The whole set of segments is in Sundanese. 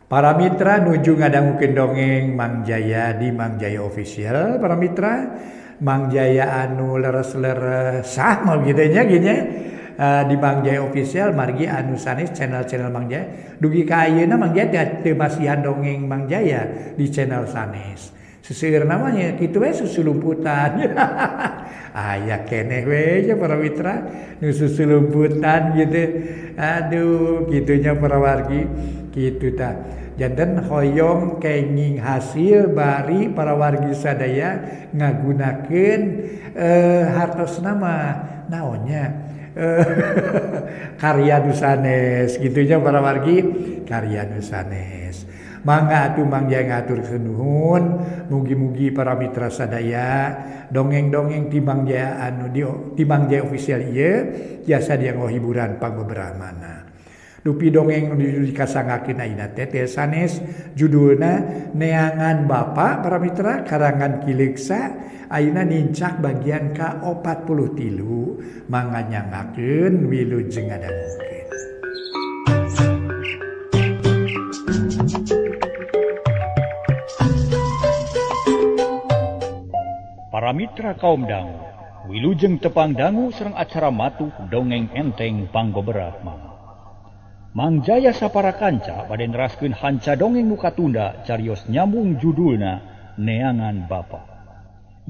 Para mitra nuju ngadangukeun dongeng Mang Jaya di Mang Jaya Official. Para mitra, Mang Jaya anu leres-leres sah mau gitu nya gini di Mang Jaya Official margi anu sanes channel-channel Mang Jaya. Dugi ka ayeuna Mang Jaya teu masihan dongeng Mang Jaya di channel sanes. Seseueur namanya kitu we susulumputan. Aya keneh we para mitra nu susulumputan gitu. Aduh, gitunya para wargi gitu tah. Janten hoyong kenging hasil bari para wargi sadaya ngagunakeun hartosna mah naonnya karya nu sanes gitunya para wargi karya nu sanes. Mangga atuh Mang Jaya ngaturkeun nuhun mugi-mugi para mitra sadaya dongeng-dongeng ti Mang Jaya anu di Mang Jaya Official ieu tiasa dianggo hiburan pangbeberamana. Dupi dongeng nu dikasangakeun ayeuna teh sanes judulna Neangan Bapa para mitra karangan Ki Leuksa ayeuna nincak bagian ka 43 mangga nyangakeun wilujeng ngadangukeun. Para mitra kaum dangu, wilujeng tepang dangu sareng acara matuh dongeng enteng pangbeberat Mang Jaya sapara kanca bade neraskeun hanca dongeng nu katunda carios nyambung judulna Neangan Bapa.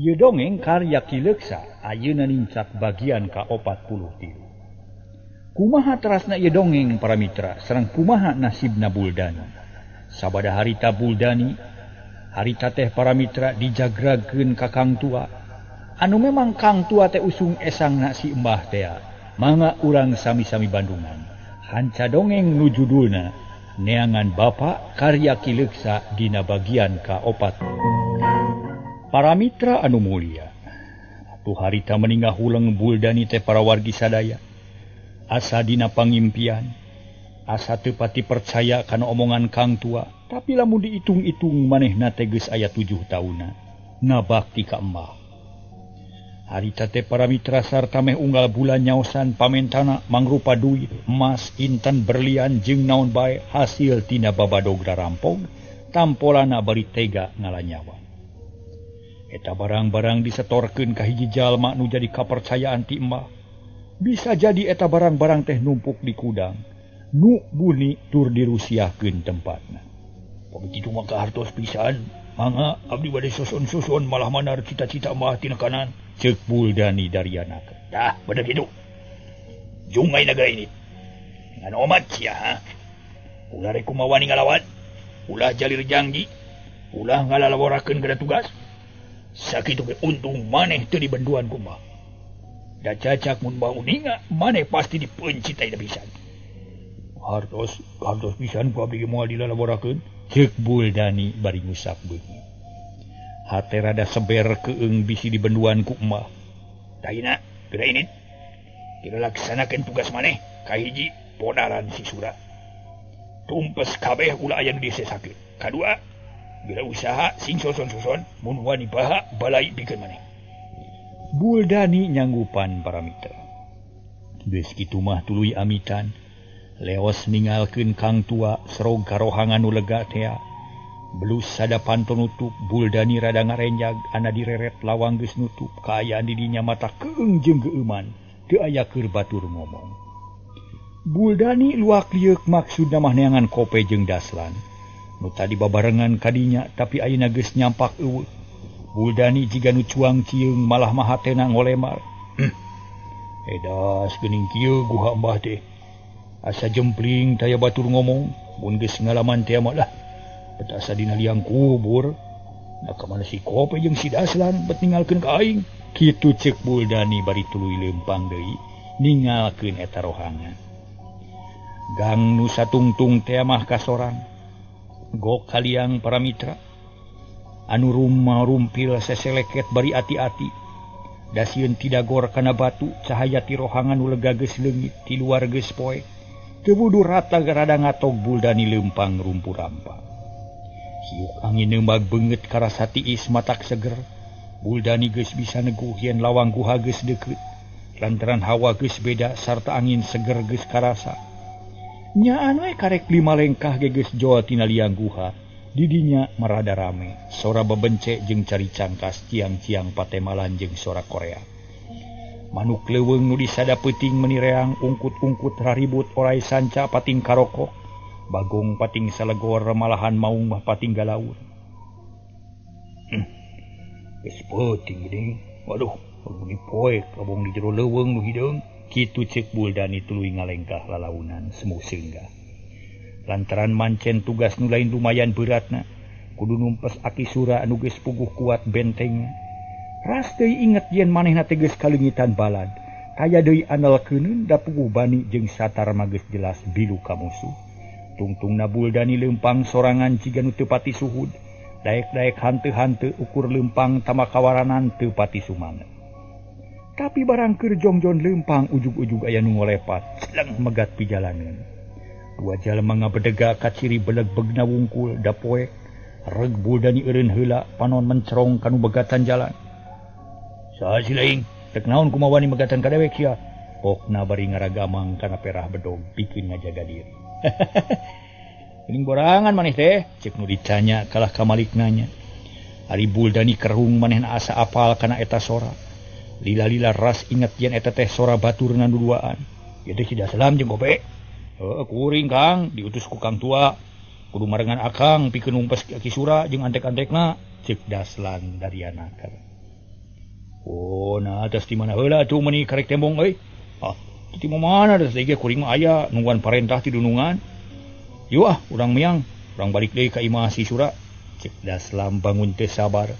Ieu dongeng karya Ki Leuksa ayeuna nincak bagian ka 43. Kumaha terasna ieu dongeng para mitra sareng kumaha nasibna Buldani. Sabada harita Buldani harita teh para mitra dijagrageun ka Kang Tua. Anu memang Kang Tua teh usung esangna si Embah teh. Mangga urang sami-sami Bandungan. Hanca dongeng nu judulna Neangan Bapa karya Ki Leuksa dina bagian ka-4. Para mitra anu mulia, atuh harita meninggal huleng Buldani teh para wargi sadaya. Asa dina pangimpian, asa teu pati percaya kana omongan Kang Tua, tapi lamun diitung-itung manehna teh geus aya 7 tauna ngabakti ka Embah. Harita teh para mitra sarta meh unggal bulan nyaosan pamentana mangrupa duit, emas, intan, berlian, jeung naon bae hasil tina babadog rampong, tampolana bari tega ngalanyawan. Eta barang-barang disetorkeun ka hiji jalma nu jadi kapercayaan ti Embah. Bisa jadi eta barang-barang teh numpuk di kudang, nu buni tur dirusiahkeun tempatna. Pamikitu mah hartos pisan, mangga abdi bade susun-susun malah manar cita-cita Embah tina kanan. Cek Buldani dari anak. Dah, bener gitu. Jungai negara ini. Dengan omat ya. Ulah rekumawani ngalawan. Ulah jalir janji. Ulah ngalalaborakeun kada tugas. Sakitu ke untung maneh teu dibenduan kumaha. Da cacak mun bau uninga, maneh pasti dipencitai da pisan. Hartos pisan ku abdi moal dilalaborakeun. Cek Buldani bari ngusap beungi. Hate rada seber keung bisi dibenduan ku Embah. Daina, geura ini. Kita laksanakeun tugas maneh ka hiji podaran si Sura. Tumpes kabeh ulah aya nu disesakeun. Kadua, bila usaha sing soson-soson mun wani paha balai pikeun maneh. Buldani nyanggupan para mitra. Geus kitu mah tuluy amitan. Leos ninggalkeun Kang Tua serog karohangan nu lega teh. Belus sada panto nutup Buldani rada ngarenjag ana direret lawang geus nutup kaayaan di dinya mata keung jeung geuman teu aya keur batur ngomong. Buldani luak lieuk maksudna mah neangan Kope jeung Daslan nu tadi babarengan kadinya tapi ayeuna geus nyampak eueuh. Buldani jiga nu cuang cieung malah mah hatena ngolemar. Edas geuning kieu guha Embah teh. Asa jempling taya batur ngomong mun geus ngalaman teh mah lah. Petasa dina liang kubur. Nah kemana si Kope jeung si Daslan bet ninggalkeun ka aing. Kitu ceuk Buldani bari tuluy leumpang deui ninggalkeun eta rohangan. Gang nu satungtung teh mah kasorang. Gok kaliang para mitra. Anu rumpil seseleket bari ati-ati. Da sieun tidagor kana batu cahaya ti rohangan nu lega geus leungit ti luar geus poe. Teu budu rata rada ngatog Buldani leumpang rumpu rampa. Hiuk angin nembag beungeut karasa tiis matak seger. Buldani geus bisa neguh yen lawang guha geus deukeut. Lantaran hawa geus beda sarta angin seger geus karasa. Nyaan we karek 5 lengkah geges Jawa tina liang guha. Didinya marada rame, sora bebencek jeung cari cangkas ciang-ciang patemalan jeung sora Korea. Manuk leuweung nu disada peuting menireang ungkut-ungkut raribut orai sanca pating karokok. Bagong pating salegor malahan maung mah pating galaur. Geus peuting geuning. Waduh, bunyi poek abong di jero leuweung nu hideung. Kitu ceuk Buldani tuluy ngalengkah lalaunan semu seunggah. Lantaran mancen tugas nu lain lumayan beratna, kudu numpes Aki Sura anu geus puguh kuat bentengna. Ras deui inget yen manehna teh geus kalengitan balad, kaya deui andalkeuneun da puguh bani jeung satar mah geus jelas bilu ka musuh. Tungtungna Buldani leumpang sorangan ciga nu teu pati suhud, daek-daek hanteu-hanteu ukur leumpang tamakawaranan teu pati sumanget. Tapi barang keur jongjon leumpang ujug-ujug aya nu ngolepat, celang megat pijalaneun. Dua jalma ngabedega ka ciri beleg-begna wungkul da poek, reg Buldani eureun heula panon mencerong kanu begatan jalan. Saha si laing, tek naon kumaha wani megatan ka dewek sia? Pokna bari ngaragamang kana perah bedog pikeun ngajaga diri. Geuning borangan maneh teh, ceuk nu ditanya kalah ka maliknanya. Ari Buldani kerung manehna asa apal kana eta sora. Lila-lila ras inget yen eta teh sora baturna nu duaan. Ieu teh si Daselam jeung Bobe. Heuh kuring Kang, diutus ku Kang Tua. Kudu marengan akang pikeun numpes Aki Sura jeung antek-antekna, ceuk Daslan dari anakal. Oh, nah atas di mana heula atuh meuni karek tembong euy. Ah, di mana da ge kuring mah aya nungguan parentah ti dunungan. Yu urang meang, urang balik deui ka imah si Sura. Ceuk Daslam bangun teh sabar.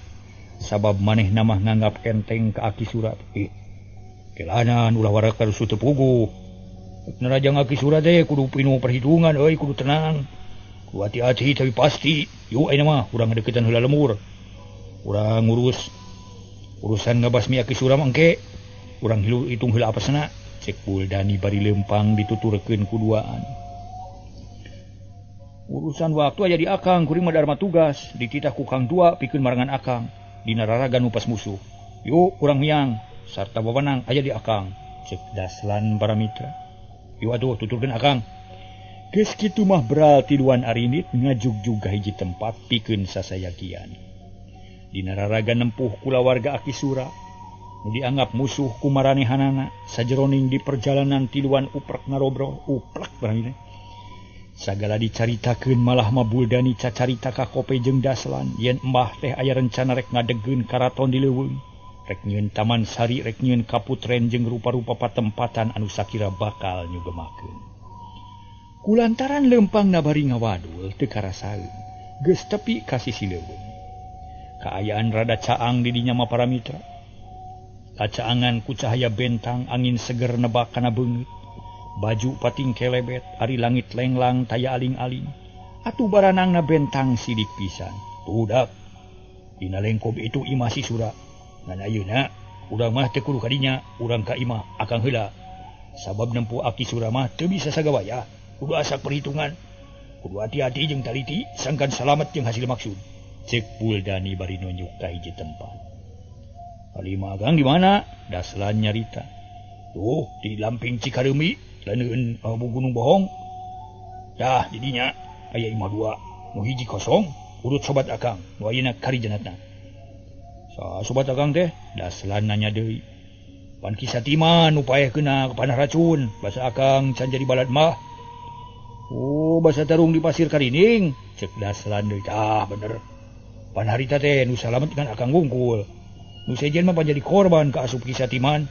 Sabab maneh namah nganggap enteng ka Aki Sura. Kelanan ulah waraka rusuh teu puguh. Nerajang Aki Sura teh kudu pinuh perhitungan euy, kudu tenang. Kudu hati-hati tapi pasti. Yuk ayeuna mah urang ngadeukeutan heula lemur. Urang ngurus urusan ngabasmi Aki Sura mah engke. Urang hitung heula apesna. Cek Buldani bari leumpang dituturkeun ku duaan. Urusan waktu aya di akang, kuring mah darma tugas, dititah ku Kang Tua pikeun marangan akang. Dina raragan nu pas musuh. Yuk urang miang sarta bawanang aya di akang, ceuk Daslan Paramitra. Yuk atuh tuturkeun akang. Geus kitu mah beral tiluan arinit ngajug-jug ka hiji tempat pikeun sasayakian. Dina raragan nempuh kula warga Aki Sura nu dianggap musuh ku maranehanana sajeroning di perjalanan tiluan uprek narobro uplek barangina. Sagala dicaritakeun malah mah Buldani cacarita ka Kope jeung Daslan yen embah teh aya rencana rek ngadeggeun karaton di leuweung, rek nyieun taman sari, rek nyieun kaputren jeung rupa-rupa patempatan anu sakira bakal nyugemakeun. Kulantaran leumpangna bari ngawadul teu karasaeun, geus tepi ka sisi leuweung. Kaayaan rada caang di dinya mah Paramitra. Kacaangan ku cahaya bentang angin seger nebak kana beungeut. Baju pating kelebet, ari langit lenglang taya aling-aling. Atuh baranangna bentang sidik pisan. Budak, dina lengkob itu imah si Sura. Ngan ayeuna, urang mah teu kudu kadinya, urang ka imah akang heula. Sabab nempuh Aki Sura mah teu bisa sagawaya, kudu asak perhitungan. Kudu hati-hati jeung taliti, sangkan salamet jeung hasil maksud. Cek Buldani bari nunjuk ka hiji tempat. Ali magang di mana? Daslan nyarita. Tuh, di Lamping Cikareumi. Laneun Gunung Bohong. Dah jadinya aya imah dua, nu hiji kosong, urut sobat akang, nu ayeuna karijanatna. Sobat akang teh, Daslan nanya deui. Pan kisah timan nu paehkeuna panah racun, basa akang can jadi balad mah. Oh, basa tarung di pasir Karining, cek Daslan deui. Tah bener. Pan harita teh nu salamet ngan akang wungkul. Nu sejen mah panjadi korban ka asup kisah timan.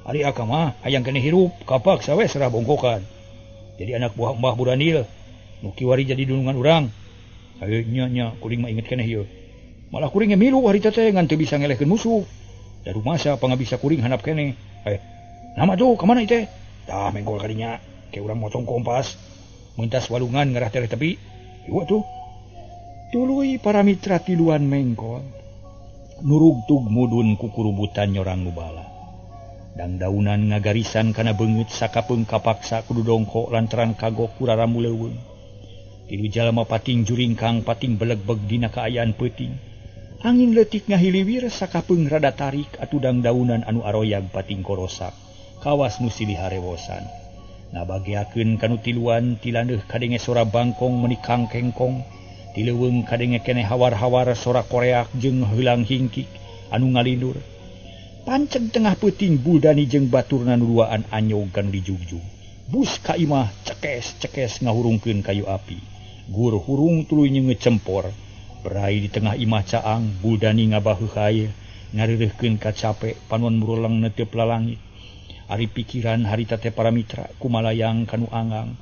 Ari akang mah hayang kene hirup kapak sawe serah bongkokan. Jadi anak buah Mbah Buranil nu kiwari jadi dunungan urang. Hayu nya kuring mah inget keneh ieu. Malah kuring milu harita teh ngan teu bisa ngelehkeun musuh. Da rumasa pangabisa kuring handap keneh. Nama tuh ka mana teh? Tah menggol kadinya ke urang motong kompas. Muntas walungan ngarah teh tepi. Ieu tuh. Tuluy Paramitra tiluan menggol. Nurugtug mudun ku kurubutan nyorang nu bala. Dan daunan ngagarisan kana beungeut sakapeung kapaksa kudu dongko lantaran kagok kuraramu leuweung. Tilu jalma pating juringkang pating beleg-beg dina kaayaan peuting. Angin leutik ngahiliwir sakapeung rada tarik atudang daunan anu aroyag pating korosak. Kawas nu silih harewosan. ngabagiakeun kanu tiluan tilandeuh kadenge sora bangkong menikang kengkong tileuweung kadenge keneh hawar-hawar sora koreak jeung heulang hingkik anu ngalindur panceg tengah peuting Buldani jeung baturna nuduaan anyog kanu dijugjug bus ka imah cekes-cekes ngahurungkeun kayu api gur hurung tuluy ngecempor berai di tengah imah caang Buldani ngabaheuh haye ngareureuhkeun ka capek panon murulang netep lalangit ari pikiran harita teh para mitra kumalayang kanu anggang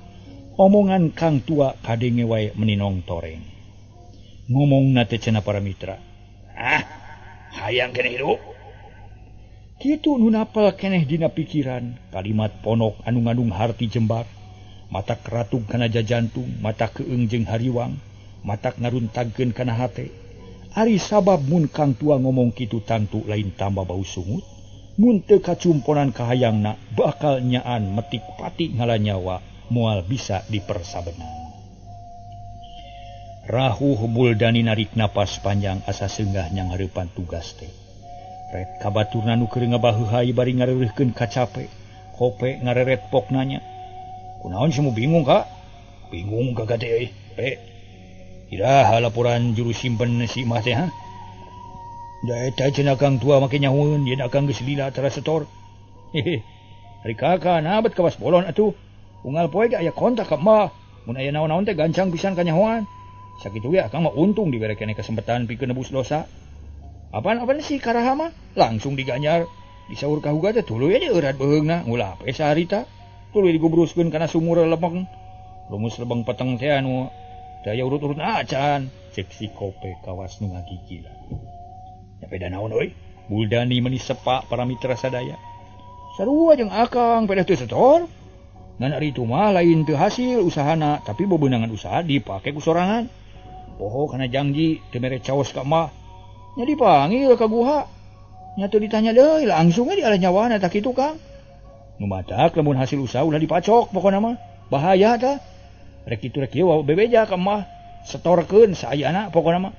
omongan kang tua kadenge wae meninong toreng ngomongna teh cenah para mitra hayang keneh hirup kitu nu napal keneh dina pikiran kalimat ponok anu ngandung harti jembar matak ratug kana jajantung matak keung jeung hariwang matak ngaruntagkeun kana hate ari sabab mun kang tua ngomong kitu tantu lain tambah bau sungut mun teu kacumponan kahayangna bakal nyaan metik pati ngalanyawa moal bisa dipersabenan. Rahuh Buldani narik napas panjang asa seunggah nya ngareupan tugas teh. Ret kabaturna nu keur ngabaheuh hayu bari ngareureuhkeun ka capek. Kope ngareret pok nanya. Kunaon semu bingung ka? Bingung kagak teh euy. Iraha laporan juru simpen si imah teh ha? Da eta cenah kang tua make nyahoeun yen akang geus lila tara setor. Ari kakak nabat kawas bolon atuh. Unggal poe ge aya kontak ka mah. Mun aya naon-naon teh gancang pisan ka nyahoan. Sakitu ge akang mah untung dibere keneh kesempatan pikeun nebus dosa. Apaan sih karaha mah? Langsung diganyar. Disaur ka huga teh tuluy aja eurat beheungna. Ulah pe saharita. Tuluy digubruskeun kana sumur lebeng. Rumus lebeng peteng teh anu daya urut-urut acan. Cek si Kope kawas nu ngagigilan. Peda naon euy? Buldani meuni sepak para mitra sadaya. Sarua jeung akang peda teu setor. Ngan ari itu mah lain teu hasil usahana, tapi bebeunangan usaha dipake ku sorangan. Poho kana janji teu mere caos ka mah. Nya dipanggil ka guha. Nya teu ditanya deui, langsung we dialeh nyawana tak kitu Kang. Nu matak lamun hasil usaha ulah dipacok pokona mah. Bahaya tah. Rek kitu rek ieu bebeja ka mah. Setorkeun saayana pokona mah.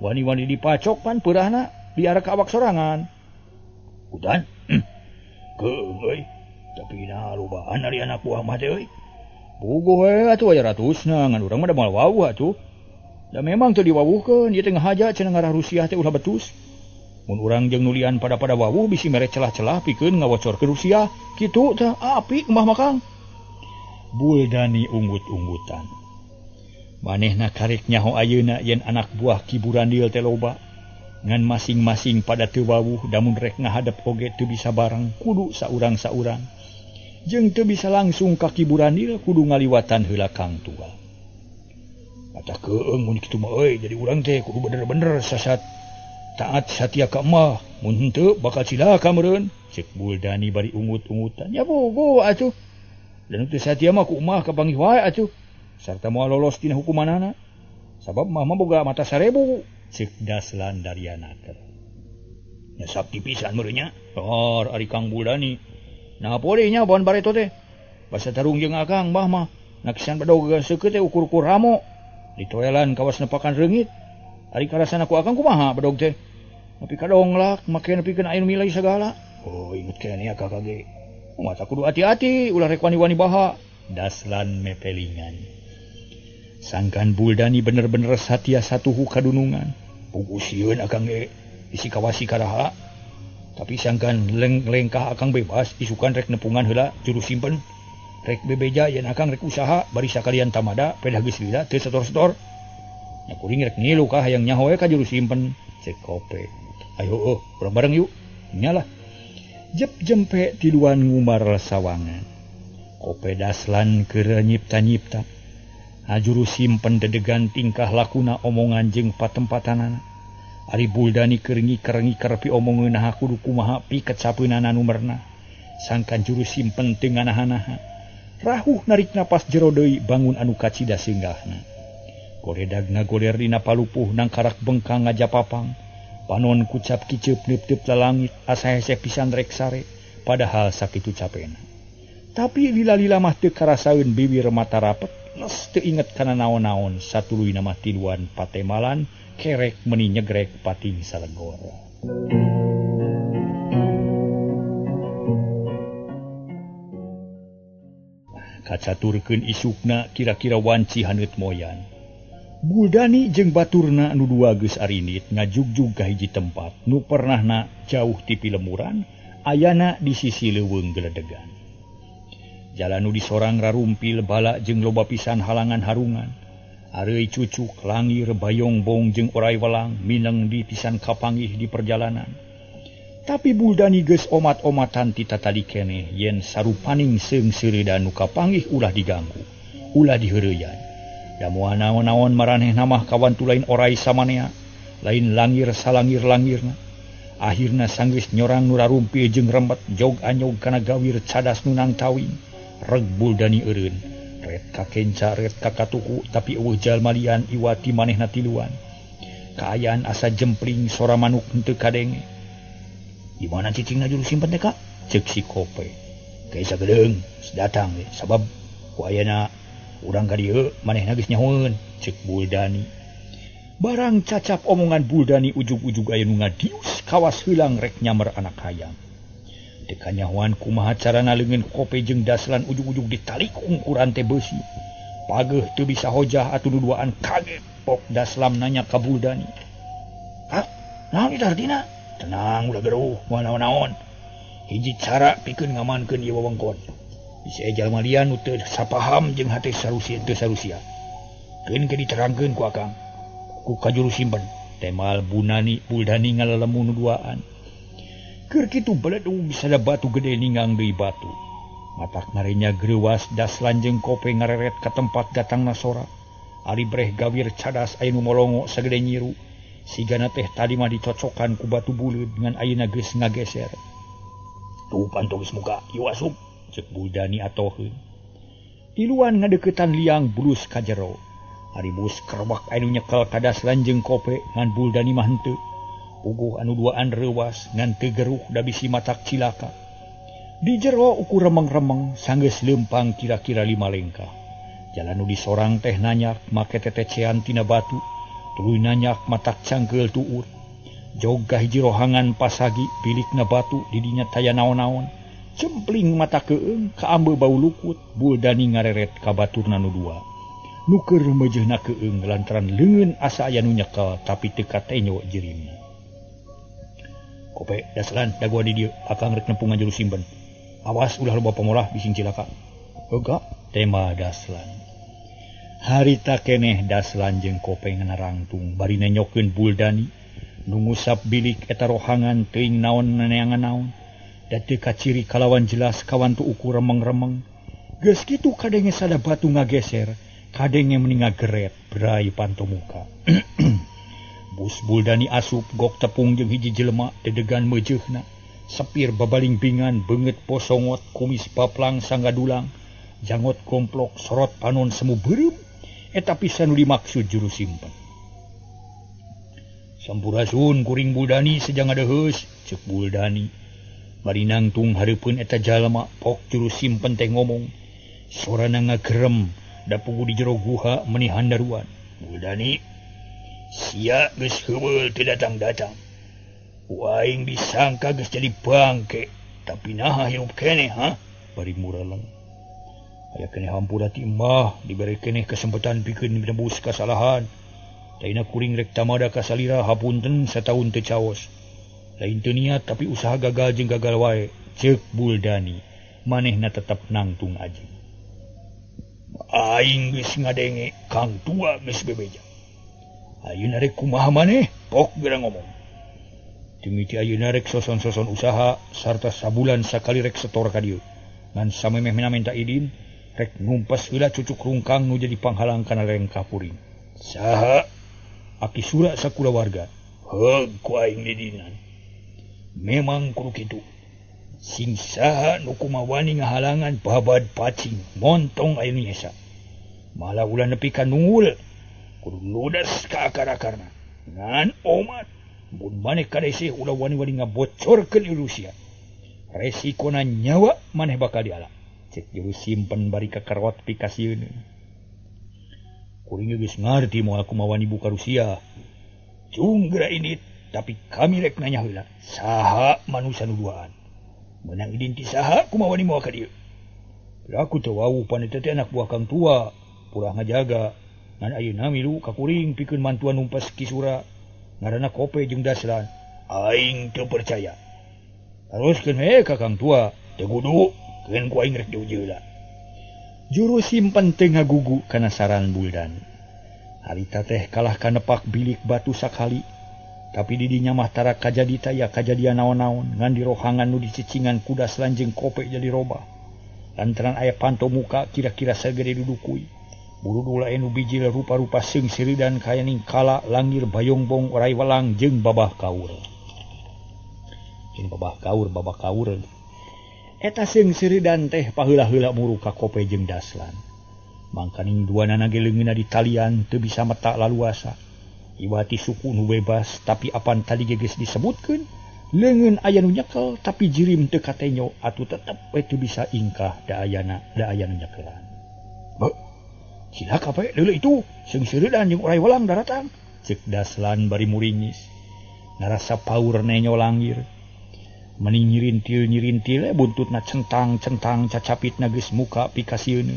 Wani-wani dipacok pan peurahna biar ka awak sorangan. Udan. Keung euy. Tapi na lobaan ari anak buah mah teh euy. Bogoh we atuh aya ratusna ngan urang mah da moal wawuh atuh. Da memang teu diwawuhkeun ieu teh ngahaja cenah ngarah Rusia teh ulah betus. Mun urang jeung nulian pada wawuh bisi mere celah-celah pikeun ngawocorkeun Rusia. Kitu teh apik mah Kang. Buldani unggut-unggutan. Manehna karek nyaho ayeuna yen anak buah Ki Burandil teh loba. Ngan masing-masing pada teu wawuh damun rek ngahadap oge teu bisa bareng kudu saurang-saurang. Jeung teu bisa langsung ka Ki Burandil kudu ngaliwatan heula Kang Tua. Mata keung mun kitu mah euy jadi urang teh kudu bener-bener sasat taat satia ka emah mun henteu bakal cilaka meureun cek Buldani bari ungut-ungutan. Ya bogo atuh. Dan teu satia mah ku emah kapanggih wae atuh. Sarta moal lolos tina hukumanana. Sabab mah boga mata 1000 cek Daslan Daryanaker. Nya sakti pisan meureun nya. Hor ari Kang Buldani. Nah poe nya bahan bareto teh. Basa tarung jeung akang mah nakisan badog seukeut teh ukur-ukur ramo. Ditoelan kawas nepakan reungit. Ari karasana ku akang kumaha badog teh? Nepi ka donglak make nepikeun aya nu milai sagala. Oh inget keneh ya kakak ge. Mata kudu hati-hati ulah rek wani-wani baha. Daslan mepelingan. Sangkan Buldani bener-bener satia satuhu kadunungan. Pugu sieun akang ge isi kawasi karaha. Tapi sangkan lengkah akang bebas isukan rek nepungan heula juru simpen. Rek bebeja yen akang rek usaha bari sakalian tamada pedah geus lila teu setor-setor. Nya kuring rek ngilu ka hayang nyaho we ka juru simpen cek Kope. Ayo urang bareng yuk. Nyalah. Jep jempe tiluan ngumbar sawangan. Kope Daslan keur nyipta-nyipta. Juru simpen dedegan tingkah lakuna omongan jeung patempatanana. Ari Buldani keur ngiker-ngiker pi omongeunna kudu kumaha pi kecapeunana numerna. Sangkan juru simpen teu nganaha-naha. Rahuh narik napas jero deui bangun anu kacida singgahna. Goredagna goler dina palupuh nang karak bengkang ngajapapang. Panon kucap kiceup neup-neup lalangit asa hese pisan rek sare padahal sakitu capena. Tapi lila-lila mah teu karasaeun bibir mata rapet. Nes teu inget kana naon-naon satuluyna mah tiluan patemalan kerek meuni nyegrek pating salegor. kacaturkeun isukna kira-kira wanci haneut moyan. Buldani jeung baturna nu dua geus arinit ngajugjug ka hiji tempat nu pernahna jauh ti pilemuran, ayana di sisi leuweung geledegan. Jalan nu disorang rarumpil bala jeung loba pisan halangan harungan. Areuy cucuk, langir, bayong-bong jeung oray welang mineng di pisan kapanggih di perjalanan. Tapi Buldani geus omat-omatan ti tatali keneh yen sarupaning seung-seureudan nu kapanggih ulah diganggu, ulah diheureuyan. Da moal naon-naon maraneh namah kawan tu lain oray samanea, lain langir salangir-langirna. Akhirna sanggeus nyorang nu rarumpil jeung rembet jog anyog kana gawir cadas nu nang tawing. Reg Buldani eureun, ret ka kenca ret ka katuku tapi eueuh jalma lian iwati manehna tiluan. Kaayaan asa jempling sora manuk henteu kadenge. Di mana cicingna juru simpen teh Kak? Ceuk si Kope. Kaisa gedeung, datang we sabab ku ayana urang ka dieu manehna geus nyahoeun, ceuk Buldani. Barang cacap omongan Buldani ujug-ujug aya nu ngadius kawas heulang rek nyamer anak hayam. Teu kanyahoan kumaha carana leungeun Kope jeung Daslan ujug-ujug ditali ku ungkuran teh beusi. Pageuh teu bisa hojah atuh nu duaan kaget pok Daslam nanya ka Buldani. "Hah? Naon itu artina?" "Tenang ulah geruh, moal naon-naon. Hiji cara pikeun ngamankeun ieu wewengkon. Bisa jalma lian nu teu sapaham jeung hate sarusia. Keun ke diterangkeun ku akang. Ku kajuru simpen." Temal Buldani ngalelemu nu duaan. Keur kitu beledu bisa ada batu gede ninggang deui batu. Matak narenya greuwas Daslan jeung Kope ngareret ka tempat datangna sora. Ari breh gawir cadas aya nu molongo sagede nyiru. Sigana teh tadi mah dicocokan ku batu buleud dengan ayeuna geus ngageser. "Tuh pantogis muka, ieu asup," ceuk Buldani atoheun. Tiluan ngadeuketan liang bulus ka jero. Ari bus kerbak anu nyekel ka Daslan jeung Kope ngan Buldani mah henteu. Puguh anu duaan reuwas ngan teu geruh da bisi matak cilaka. Di jero ukur remeng-remeng sanggeus leumpang kira-kira 5 lengkah. Jalan nu disorang teh nanyak make tetecean tina batu, tuluy nanyak matak cangkeul tuur. Jog ka hiji rohangan pasagi bilikna batu di dinya taya naon-naon. Cempling mata keung kaambe bau lukut, Buldani ngareret ka baturna nu dua. Nu keur meujeuhna keung lantaran leungeun asa aya nu nyekel tapi teu katenyo jirimna. "Kope, Daslan, dagoa di dieu, akang rek nempungan juru simpen. Awas ulah loba pamolah bising cilaka." "Heuga," tema Daslan. Harita keneh Daslan jeung Kope nganarangtung bari nenyokeun Buldani nu ngusap bilik eta rohangan teuing naon neangan naon. Da teu kaciri kalawan jelas kawan tu ukur remeng-remeng. Geus kitu kadenge sada batu ngageser, kadenge meni ngageret brai panto muka. Bus Buldani asup gok tepung jeung hiji jelema dedegan meujeuhna. Sepir babaling bingan beungeut posongot kumis paplang sanggadulang, jangot komplok sorot panon semu beureum, eta pisan nu dimaksud juru simpen. "Sampurasun kuring Buldani sejang adeheus," ceuk Buldani. Bari nangtung hareupeun eta jalma pok juru simpen teh ngomong. Sorana ngagerem da pugu di jero guha meuni handaruan. "Buldani, sia geus heuweul teu datang-datang. Aing disangka geus jadi bangke, tapi naha hirup keneh ha?" Bari mureleng. "Aya keneh hampura ti Embah dibere keneh kesempatan pikeun nebus kasalahan. Laina kuring rek tamada ka salira hapunten sataun teu caos. Lain teu niat tapi usaha gagal jeung gagal wae," ceuk Buldani. Manehna tetep nangtung aji. "Aing geus ngadenge Kang Tua geus bebeja. Ayeuna rek kumaha maneh? Pok geura ngomong. Timiti ayeuna rek soson-soson usaha sarta sabulan sakali rek setor ka dieu. Ngan samemeh minta idin rek numpas heula cucuk rungkang nu jadi panghalang kana lengkah puring." "Saha?" "Aki sura sakulawarga." "Heug ku aing di dinan." "Memang kudu kitu. Sing saha nu kumaha wani ngahalangan babad pacing montong aya nu nyesa. Malah ulah nepi ka nungul. Kudu ludes ka akar-akarna. Ngan omat, mun maneh kadese ulah wani-wani ngabocorkeun ilusia. Resikona nyawa maneh bakal diala," cek juru simpen bari kakarot pikasieun. "Kuring geus ngarti moal kumaha wani buka Rusia. Cunggra ini, tapi kami rek nanya heula, saha manusia nu duaan? Menang idin ti saha kumaha wani moal ka dieu? Aku teu panita teh anak buah Kang Tua, purah ngajaga. Ngan ayeuna milu kakuring pikeun mantuan numpas Kisura. Ngaranna Kope jeung Daslan. Aing teu percaya. Teruskeun ka Kang Tua, teu kudu, keun ku aing rek diujeula. Juru simpen teu ngagugu kana saran Buldan. Harita teh kalah kanepak bilik batu sakali. Tapi di dinya mah tara kajadi taya kajadian naon-naon ngan di rohangan nu dicicingan ku Daslan jeung Kope jadi robah. Lantaran aya panto muka kira-kira sagede dudukui. Buru dula enu bijil rupa-rupa seung siridan kaya ning kala langir bayongbong orai walang jeung babah kaur. Jeung babah kaur. Eta seung siridan teh paheula-heula muru ka Kope jeung Daslan. Mangkaning duanana ge leungeunna di talian teu bisa meta laluasa. Iwati suku nu bebas tapi apan tadi geges disebutkeun leungeun aya nu nyekel tapi jirim teu katenyo atuh tetep we teu bisa ingkah da aya nu nyekelan. Beuh, sidak apa leuleuh itu seung siridan jeung orai walang daratang ceuk Daslan bari muringis. Narasa paur nenyo langir. Meni nyirintil buntutna centang-centang cacapitna geus muka pikasieun.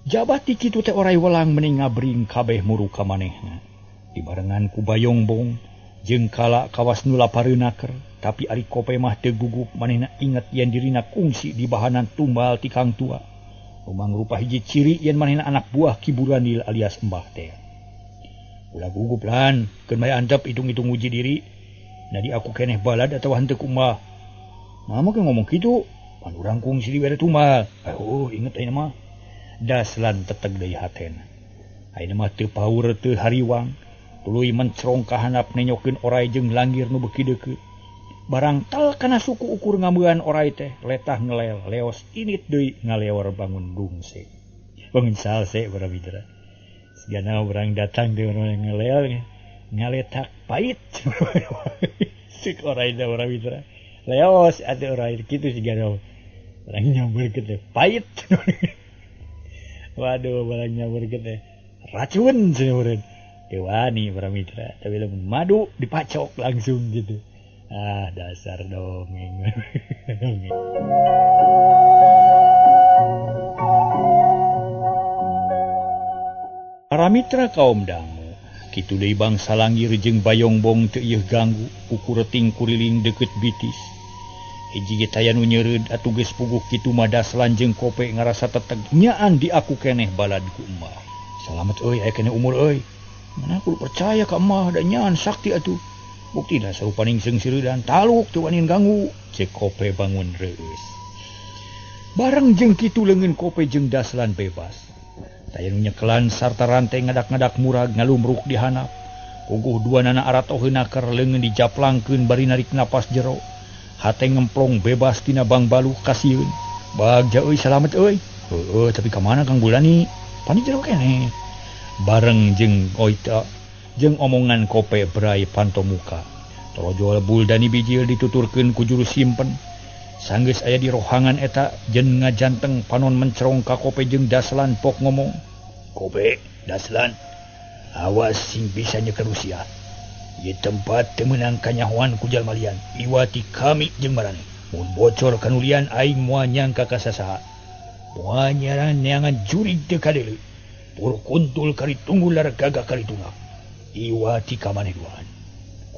Jabat ti kitu teh orai walang meni ngabring kabeh muru ka manehna. Dibarengan ku bayongbong jeung kala kawas nu lapareunaker, tapi ari Kope mah teu gugup manehna inget yen dirina kungsi di bahanan tumbal ti Kang Tua. Rumang rupa hiji ciri yen manehna anak buah Ki Buranil alias Mbah teh. Ulah gugup lan, keun bae antep hitung-hitung uji diri. Nadi aku keneh balad atawa henteu kumaha. Mama ke ngomong kitu, pan urang kungsi di bere tumbal. Inget ayeuna mah. Daslan teteg deui hatena. Ayeuna mah teu paur teu hariwang, tuluy mencrong ka handap nenyokeun orai jeung langir nu beuki deukeut. Barang tal kana suku ukur ngameuan orai teh letah ngelel leos init deui ngaleor bangun dungse. Bangun salse para mitra. Sigana urang datang deui urang ngelel ngaletak pait. Sik orai teh para mitra. Leos atuh orai kitu sigana. Urang nyamber teh pait. Waduh, balanya bergede racun sebenarnya. Dewani para mitra, tapi lamun madu dipacok langsung gitu. Dasar dongeng. Para mitra kaum dangu, kitu deui bangsa langir jeung bayongbong teu ieu ganggu ukureting kuriling deukeut bitis. Hiji ge taya nu nyeureud atuh geus puguh kitu mah Daslan jeung Kope ngarasa teteg nyaan di aku keneh balad ku emah. Salamet euy aya keneh umur euy. Mana aku percaya ka emah da nyaan sakti atuh. Buktina sarupaning seung siridan taluk teu wani ganggu. Cek Kope bangun reus. Bareng jeung kitu leungeun Kope jeung Daslan bebas. Taya nu nyekelan sarta rantai ngadak-ngadak murag ngalumruk di handap. Puguh duanana aratoheuna keur leungeun dijaplangkeun bari narik napas jero. Hate ngemplong bebas tina bang balu kasieun. Bagja euy salamet euy. Tapi ka mana Kang Bulani? Pani jero keneh. Bareng jeung oita jeung omongan Kope berai panto muka. Torojol Buldani bijil dituturkeun ku juru simpen. Sanggeus aya di rohangan eta jeung ngajanteng panon mencrong ka Kope jeung Daslan pok ngomong. Kope, Daslan, awas sing bisa nyeker Rusia. Ieu tempat teu meunang kanyahoan ku jalma lian. Iwati kami jeung marane. Mun bocor kanulian aing moal nyangka ka sasaha. Moal nyaran neangan jurig teu kadeuleu. Pur kuntul kari tunggular gagah kari tunggal. Iwati ka maneh duaan.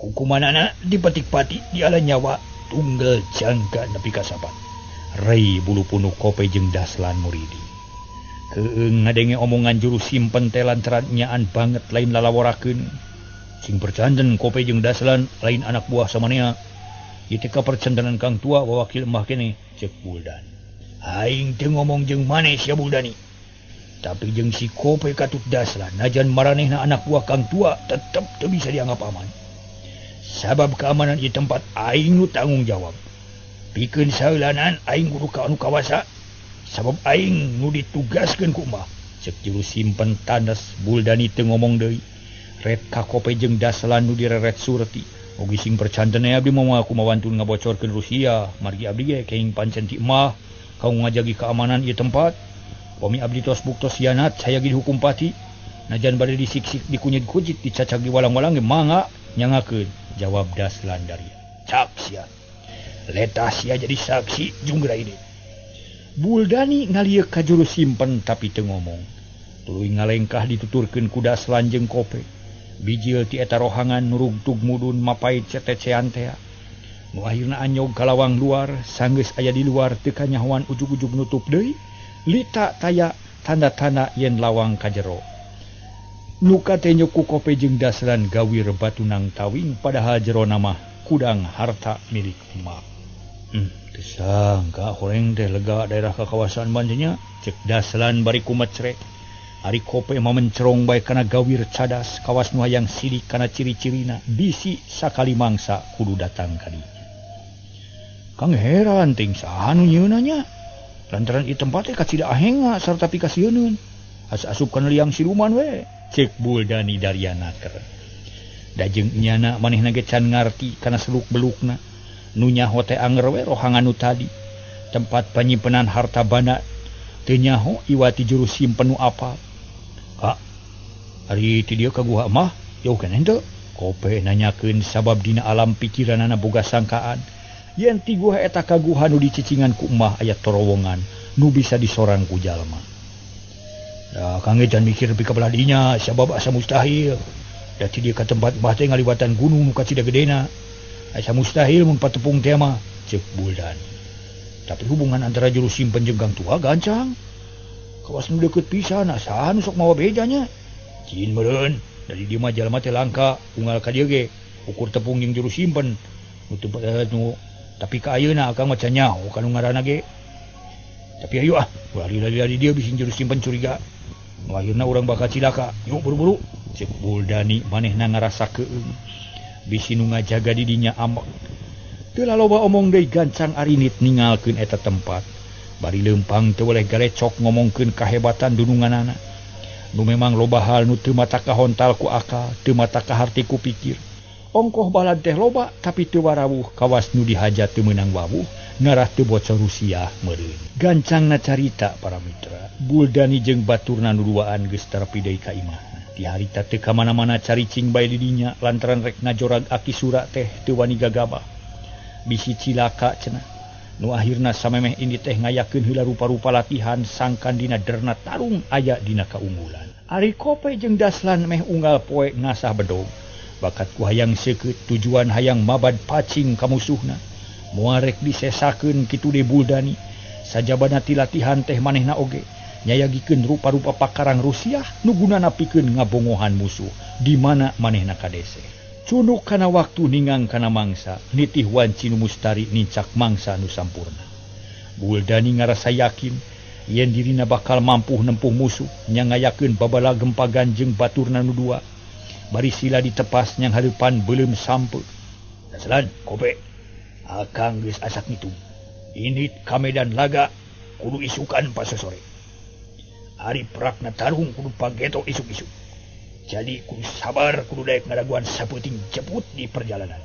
Hukumanana dipetik-pati diala nyawa tunggal jangka nepi ka sapan. Rei bulu punuk Kope jeung Daslan muridi. Keung ngadenge omongan juru simpen teh lantaran nyaan banget lain lalaworakeun. Sing percanten Kope jeung Daslan lain anak buah samanea. Ieu teh kapercantenan Kang Tua wawakil embah keneh ceuk Buldan. Aing teu ngomong jeung maneh sia Buldani. Tapi jeung si Kope katut Daslan najan maranehna anak buah Kang Tua tetep teu bisa dianggap aman. Sabab keamanan ieu tempat aing nu tanggung jawab. Pikeun saeulanan aing kudu ka anu kawasa. Sabab aing nu ditugaskeun ku embah. Ceuk juru simpen tandas Buldani teu ngomong deui. Red ka Kope jeung Daslan nu direret surti. Ogi sing percanten abdi moal kumawantun ngabocorkeun Rusia. Margi abdi ge kenging pancen ti emah kau ngajagi keamanan ieu tempat. Pami abdi tos buktos hianat saya ge dihukum pati. Najan bade disiksik dikunyit-kunyit dicacak di walang-walang ge mangga nyangakeun. Jawab Daslan dari. Cak sia. Letah sia jadi saksi junggra ini. Buldani ngalieu ka juru simpen tapi teu ngomong. Tuluy ngalengkah dituturkeun kuda selanjeng Kope. Bijil ti eta rohangan nurugtug mudun mapait cetecean tea. Nu akhirna anyog ka lawang luar, sanggeus aya di luar teu kanyahoan ujug-ujug nutup deui, lita taya tanda-tanda yen lawang ka jero. Nu katenyo ku Kope jeung Daslan gawir batunang tawing padahal jero mah kudang harta milik emak. Teu sangka horeng teh lega daerah kakawasan banjenya, cek Daslan bari kumecrek. Ari Kope mah mencerong bae kana gawir cadas, kawas nu hayang sidik kana ciri-cirina, bisi sakali mangsa kudu datang ka dieu. Kang heran ting saha nu nyieunna nya. Lantaran ieu tempat teh kacida ahenga sarta pikasieun. Asup kana liang siluman we, cek Buldani Daryanaker. Dajeng nyana manehna ge can ngarti kana seluk-belukna. Nu nyaho teh anger we rohangan nu tadi. Tempat panyimpenan harta bana teu nyaho iwati juru simpen nu apal. Kak, hari ti dieu ka guha mah, yeuh keneh teu? Kope nanyakeun sabab dina alam pikiranana boga sangkaan. Yen ti guha eta ka guha nu dicicingan ku emah aya terowongan nu bisa disorang ku jalma. Da kangge can mikir nepi ka belah dinya, sabab asa mustahil. Da ti dieu ka tempat emah teh ngaliwatan gunung nu kacida gedena. Asa mustahil mun patepung teh mah, cek Buldani. Tapi hubungan antara juru simpen jeung Gang Tua gancang. Kawas nu deukeut pisan, saha nu sok mawa bejanya? Cin meureun, dari dieu mah jalma teh langka, unggal ka dieu ge ukur tepung jeung juru simpen. Tapi ka ayeuna akang mah can nyaho kanu ngaranna ge. Tapi ayo lari-lari dieu bisin juru simpen curiga. Nu akhirna urang bakal cilaka. Yuk buru-buru. Cek Buldani manehna ngarasakeun. Bisi nu ngajaga di dinya ambek. Teu loba omong deui gancang arinit ningalkeun eta tempat. Bari leumpang teu boleh galecok ngomongkeun kahebatan dununganana. Nu memang loba hal nu teu mata kahontal ku akal, teu mata kaharti ku pikir. Ongkoh balad teh loba tapi teu warawuh, kawas nu dihajat teu meunang wawuh, ngarah teu bocor rusiah meureun. Gancangna carita para mitra, Buldani jeung baturna nu duaan geus terepi deui ka imahna. Ti harita teu ka mana-mana caricing bae di dinya lantaran rek ngajorag aki sura teh teu wani gagabah. Bisi cilaka cenah. Nu akhirna samemeh ini teh ngayakeun heula rupa-rupa latihan sangkan dina derna tarung aya dina kaunggulan. Ari Kope jeung Daslan meh unggal poe ngasah bedog. Bakat ku hayang seukeut tujuan hayang mabad pacing ka musuhna. Moal rek disesakeun kitu deui Buldani. Sajabana ti latihan teh manehna oge nyayagikeun rupa-rupa pakarang Rusiah nu gunana pikeun ngabongohan musuh di mana manehna kadese. Cunuk kana waktu ningang kana mangsa, nitih wanci nu mustari nincak mangsa nu sampurna. Buldani ngarasa yakin yen dirina bakal mampu nempuh musuh nyangayakeun babala gempa ganjeng baturna nu dua. Bari sila ditepas nyang hareupan beuleum sampe. Daslan, Kope, akang geus asak ngitung. Indit ka medan laga kudu isukan pas sore. Ari perakna tarung kudu pageto isuk-isuk. Jadi kudu sabar, kudu daek ngaraguan sapeuting jeput di perjalanan.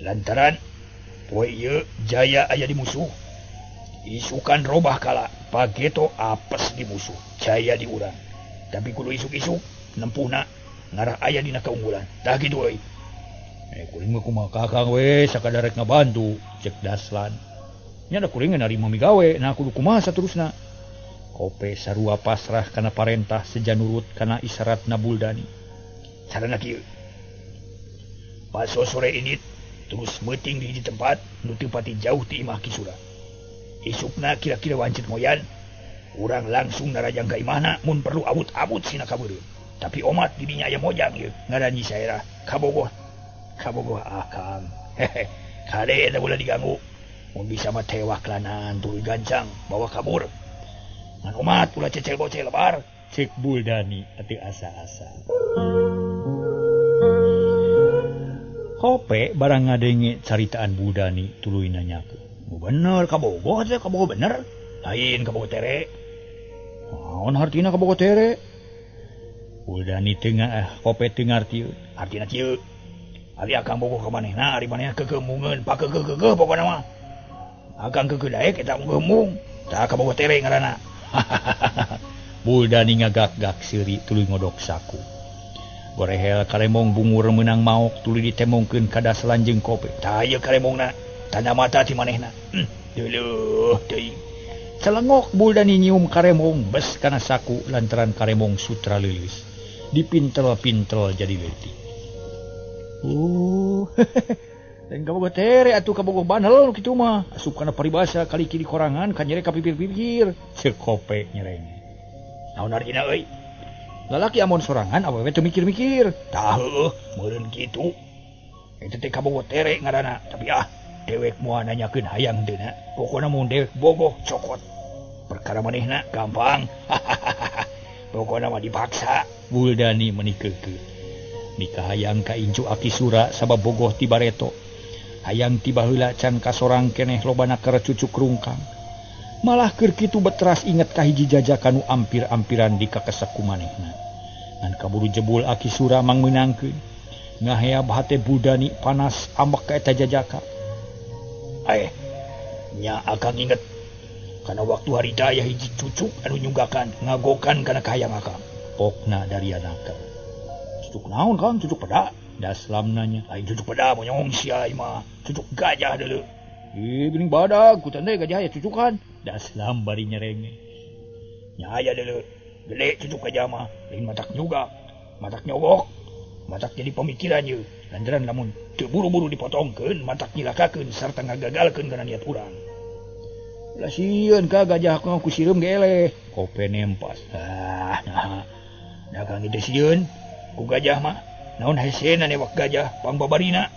Lantaran poe ieu jaya aya di musuh. Isukan robah kala, pageto apes di musuh, jaya di urang. Tapi kudu isuk-isuk nempuhna ngarah aya dina kaunggulan. Tah kitu euy. Kuring mah kumaha kakang we sakadar rek ngabantu, cek Daslan. Nya da kuring narima migawe, nah kudu kumaha saterusna. Kope sarua pasrah kana parentah sejanurut kana isyaratna Buldani. Carana kieu. Pas sore ini terus meuting di tempat nu teu pati jauh ti imah Kisura. Isukna kira-kira wancit moyan, urang langsung narajang ka imahna mun perlu abut-abut sina kabeureum. Tapi omat di dinya aya mojang ieu ngaranji saera kabogoh. Kabogoh akang. Kade da ulah diganggu. Mun bisa mah tewak lanan tuluy gancang bawa kabur. Ngan umat ulah cecel bocel lebar, cek Buldani ati asa-asa. Kope barang ngadenge caritaan Buldani tuluy nanyakeun. Bener kabogoh teh, kabogoh bener. Lain kabogoh tere. Naon hartina kabogoh tere? Buldani tengah Kope teu ngartieun. Artina kieu. Ari akang bogoh ka manehna, ari manehna kegemungeun, pakegeh pokona mah. Akang keukeun daek eta ngeumbung. Tah kabogoh tere ngaranna. Buldani ngagak-gak seuri tuluy ngodok saku. Gorehel karemong bungur meunang maok tuluy ditemongkeun ka Daslan jeung Kope. Tah ieu karemongna tanda mata ti manehna. Deuleuh teuing. Celengok Buldani nyium karemong bes kana saku lantaran karemong sutra lilis. Dipintel-pintel jadi leutik. Dan kabogoh tere atuh kabogoh banel kitu mah. Asup kana paribasa kali kiri korangan kan nyere ka pipir-pipir. Cek Kope nyereng. Naon artina euy? Lalaki amon sorangan awewe teu mikir-mikir. Tah heueuh, meureun kitu. Eta teh kabogoh tere ngaranna, tapi dewek moal nanyakeun hayang teu na. Pokona mun dewek bogoh cokot. Perkara manehna gampang. Pokona mah dipaksa. Buldani menikekeun. Nikah hayang ka incu Aki Sura sabab bogoh ti bareto. Hayang tiba heula can kasorang keneh lobana keur cucuk rungkang. Malah keur kitu betras inget ka hiji jajakan nu ampir-ampiran dikakesek ku manehna. Ngan kaburu jebul Aki Sura mang meunangkeun. Ngaheab hate Buldani panas ambek ka eta jajaka. Nya akang inget kana waktu harita aya hiji cucuk anu nyunggakan ngagokan kana kahayang akang. Pokna dari anaka. Cucuk naon Kang? Cucuk peda? Daslam nanya. Lain cucuk peda monyong sia mah. Cucuk gajah deuleu. Geuning badag ku teh gajah aya cucukan. Daslam bari nyerenge. Nya aya deuleu. Gede cucuk gajah mah, lain matak nyugak, matak nyogok. Matak jadi pemikiran ye. Lantaran lamun teu buru-buru dipotongkeun, matak nyilakakeun sarta ngagagalkeun kana niat urang. Lah sieun ka gajah ku sireum geleh. Kope nempas. Nah Kang itu sieun ku gajah mah. Naon hesena newak gajah pangbabarina.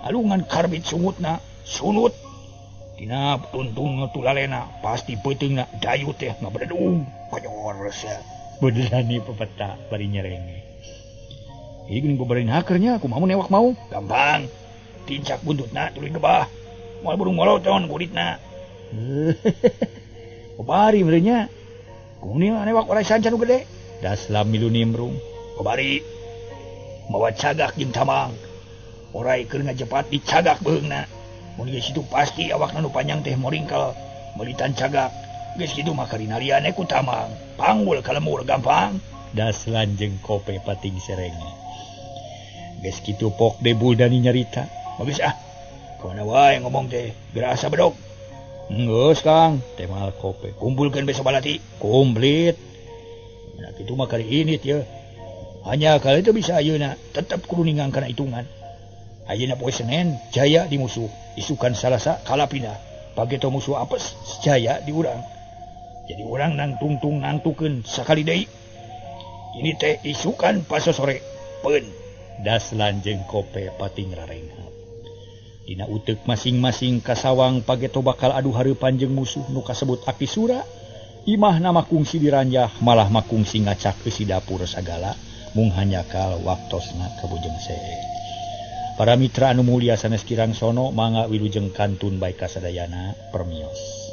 Alungan karbit sungutna, sunut. Tina tuntung tulalena pasti peuteungna dayu teh ngabredung. Konyor sia. Buldani pepeta bari nyerenge. Ieu geuning babarin hakernya kumaha mun newak mau? Gampang. Tincak buntutna tuluy gebah. Moal burung moloton kulitna. Kobari merenya. Kuning newak orai sancan nu gede. Daslam milu nimrung. Kobari. Mawa cagak jeung tamang. Orai keur ngajepat di cagak beungna. Mun geus kitu pasti awakna nu panjang teh moringkel. Melitan cagak. Geus kitu mah karinaliane ku tamang. Panggul ka lemur gampang. Daslan jeung Kope pating serenge. Geus kitu pok de Buldani nyarita. Bagus Kemana wae ngomong teh. Berasa bedog. Geus Kang, teh mal Kope. Kumpulkeun besok balati. Komplit. Nah kitu mah kali ini teh. Hanya kali itu bisa ayeuna tetep kudu ningang kana hitungan. Ayeuna poe Senen jaya di musuh. Isukan salasa kalapina. Pageto musuh apes jaya di urang. Jadi urang nang tungtung nangtukeun sakali deui. Ini teh isukan pas sore. Peun. Daslan jeung Kope pating rarengha. Dina uteuk masing-masing kasawang pageto bakal adu hareupan jeung musuh nu kasebut Aki Sura. Imahna makungsi diranjah malah makungsi ngacak ke si dapur sagala mung hanyakal waktosna kabujeng see. Para mitra anu mulia sanes kirang sono mangga wilujeng kantun bae kasadayana permios.